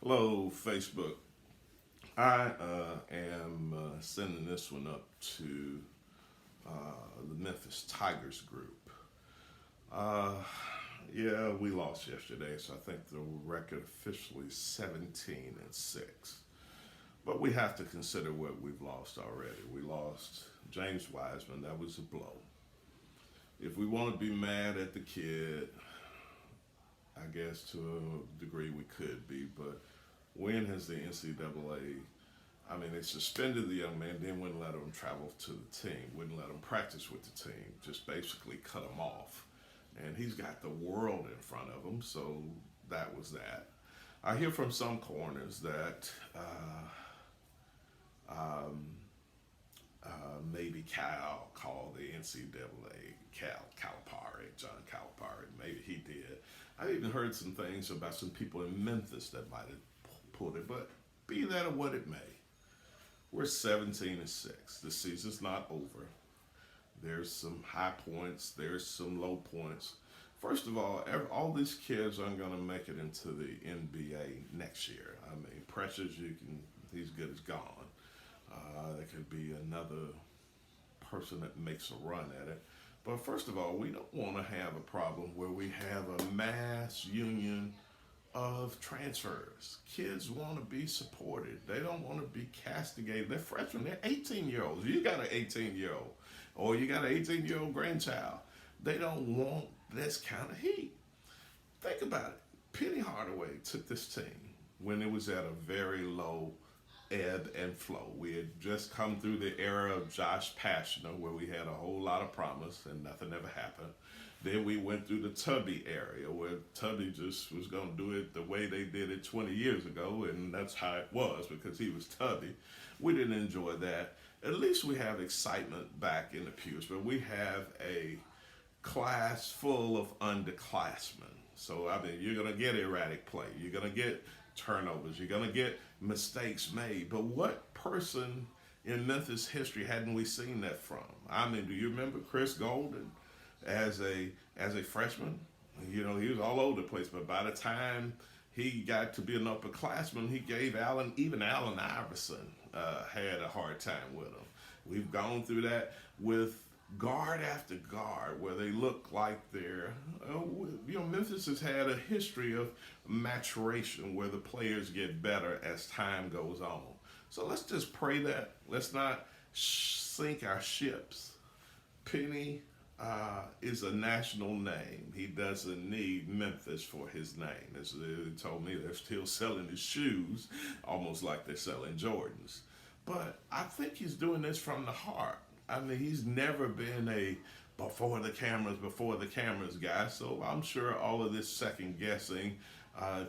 Hello, Facebook. I am sending this one up to the Memphis Tigers group. Uh, yeah, we lost yesterday, so I think the record officially 17-6. But we have to consider what we've lost already. We lost James Wiseman. That was a blow. If we want to be mad at the kid, I guess to a degree we could be, but when has the NCAA, I mean, they suspended the young man, then wouldn't let him travel to the team, wouldn't let him practice with the team, just basically cut him off. And he's got the world in front of him, so that was that. I hear from some corners that um, maybe Cal called the NCAA, John Calipari, maybe he did. I even heard some things about some people in Memphis that might have pulled it, but be that or what it may, we're 17-6. The season's not over. There's some high points. There's some low points. First of all these kids aren't going to make it into the NBA next year. I mean, Precious, he's good as gone. There could be another person that makes a run at it. But first of all, we don't want to have a problem where we have a mass union of transfers. Kids want to be supported. They don't want to be castigated. They're freshmen. They're 18-year-olds. You got an 18-year-old or you got an 18-year-old grandchild. They don't want this kind of heat. Think about it. Penny Hardaway took this team when it was at a very low ebb and flow. We had just come through the era of Josh Pashner where we had a whole lot of promise and nothing ever happened. Then we went through the Tubby area where Tubby just was going to do it the way they did it 20 years ago, and that's how it was because he was Tubby. We didn't enjoy that. At least we have excitement back in the pews, but we have a class full of underclassmen. So, I mean, you're going to get erratic play. You're going to get turnovers. You're going to get mistakes made. But what person in Memphis history hadn't we seen that from? I mean, do you remember Chris Golden as a freshman? You know, he was all over the place. But by the time he got to be an upperclassman, he gave even Allen Iverson had a hard time with him. We've gone through that with guard after guard where they look like they're, Memphis has had a history of maturation where the players get better as time goes on. So let's just pray that. Let's not sink our ships. Penny is a national name. He doesn't need Memphis for his name. As they told me, they're still selling his shoes, almost like they're selling Jordans. But I think he's doing this from the heart. I mean, he's never been a before the cameras guy. So I'm sure all of this second guessing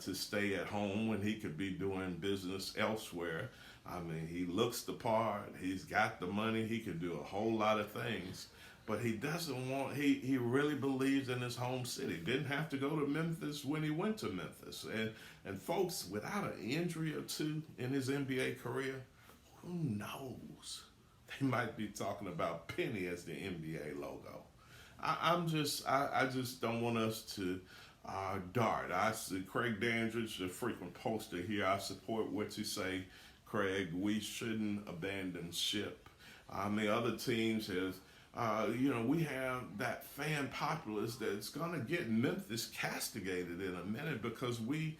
to stay at home when he could be doing business elsewhere. I mean, he looks the part. He's got the money. He could do a whole lot of things. But he doesn't want, he really believes in his home city. Didn't have to go to Memphis when he went to Memphis. And folks, without an injury or two in his NBA career, who knows? They might be talking about Penny as the NBA logo. I just don't want us to dart. I see Craig Dandridge, a frequent poster here. I support what you say, Craig. We shouldn't abandon ship. The other teams have, we have that fan populace that's going to get Memphis castigated in a minute because we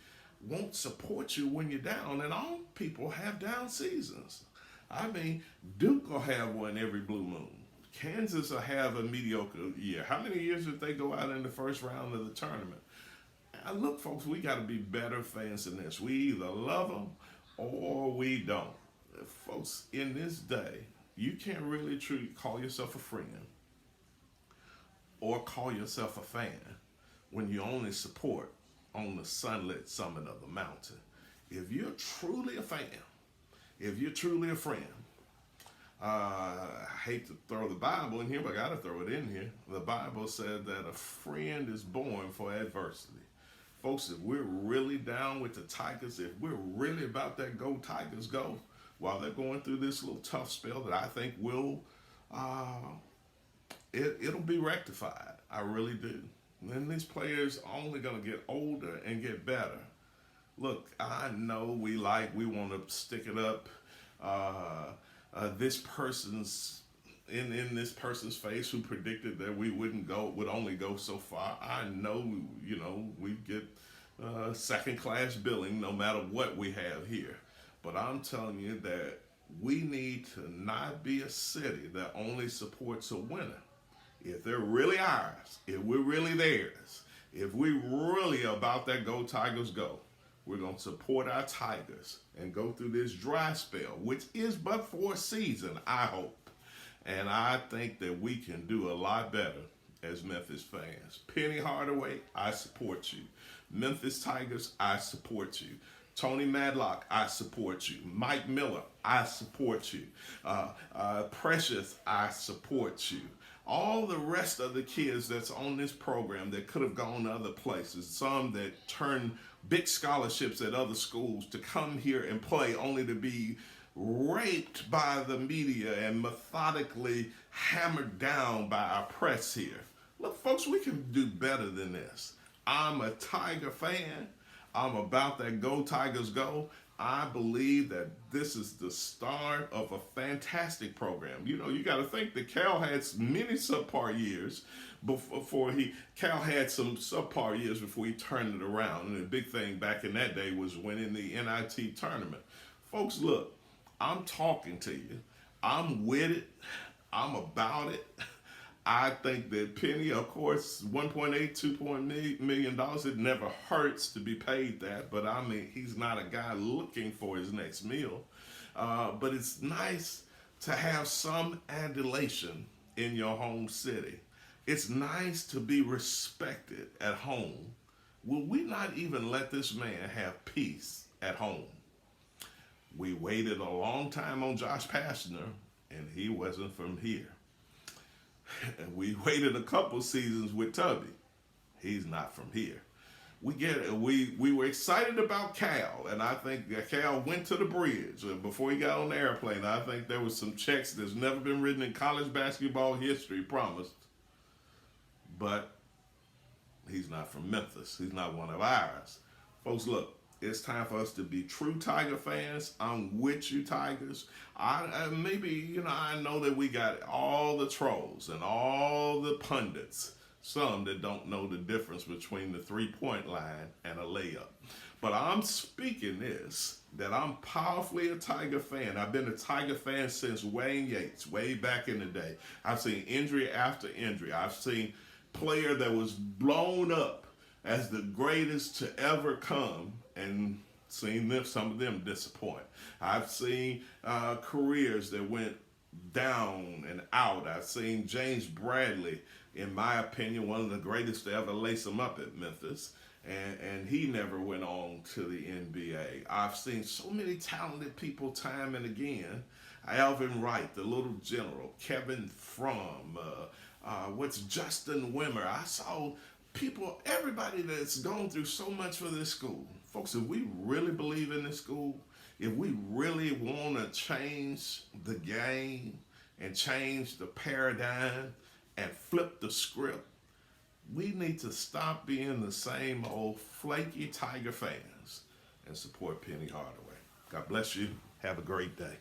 won't support you when you're down. And all people have down seasons. I mean, Duke will have one every blue moon. Kansas will have a mediocre year. How many years did they go out in the first round of the tournament? Look, folks, we got to be better fans than this. We either love them or we don't. Folks, in this day, you can't really call yourself a friend or call yourself a fan when you only support on the sunlit summit of the mountain. If you're truly a fan, if you're truly a friend, I hate to throw the Bible in here, but I got to throw it in here. The Bible said that a friend is born for adversity. Folks, if we're really down with the Tigers, if we're really about that go Tigers go, while they're going through this little tough spell that I think it'll be rectified. I really do. And these players are only going to get older and get better. Look, I know we want to stick it up. This person's in this person's face who predicted that we would only go so far. I know, we get second class billing no matter what we have here. But I'm telling you that we need to not be a city that only supports a winner. If they're really ours, if we're really theirs, if we really about that go Tigers go, we're going to support our Tigers and go through this dry spell, which is but for a season, I hope. And I think that we can do a lot better as Memphis fans. Penny Hardaway, I support you. Memphis Tigers, I support you. Tony Madlock, I support you. Mike Miller, I support you. Precious, I support you. All the rest of the kids that's on this program that could have gone to other places, some that turned big scholarships at other schools to come here and play only to be raped by the media and methodically hammered down by our press here. Look, folks, we can do better than this. I'm a Tiger fan. I'm about that go Tigers go. I believe that this is the start of a fantastic program. You got to think that Cal had many subpar years Cal had some subpar years before he turned it around. And the big thing back in that day was winning the NIT tournament. Folks, look, I'm talking to you. I'm with it. I'm about it. I think that Penny, of course, $1.8, $2 million, it never hurts to be paid that. But I mean, he's not a guy looking for his next meal. But it's nice to have some adulation in your home city. It's nice to be respected at home. Will we not even let this man have peace at home? We waited a long time on Josh Pastner, and he wasn't from here. And we waited a couple seasons with Tubby. He's not from here. We get it. We were excited about Cal, and I think that Cal went to the bridge before he got on the airplane. I think there was some checks that's never been written in college basketball history promised. But he's not from Memphis. He's not one of ours. Folks, look, it's time for us to be true Tiger fans. I'm with you, Tigers. I know that we got all the trolls and all the pundits, some that don't know the difference between the three-point line and a layup. But I'm speaking this, that I'm powerfully a Tiger fan. I've been a Tiger fan since Wayne Yates, way back in the day. I've seen injury after injury. I've seen player that was blown up as the greatest to ever come, and seen some of them disappoint. I've seen careers that went down and out. I've seen James Bradley, in my opinion, one of the greatest to ever lace them up at Memphis, and he never went on to the NBA. I've seen so many talented people time and again. Alvin Wright, the little general, Kevin Fromm, what's Justin Wimmer. I saw people, everybody that's gone through so much for this school. Folks, if we really believe in this school, if we really want to change the game and change the paradigm and flip the script, we need to stop being the same old flaky Tiger fans and support Penny Hardaway. God bless you. Have a great day.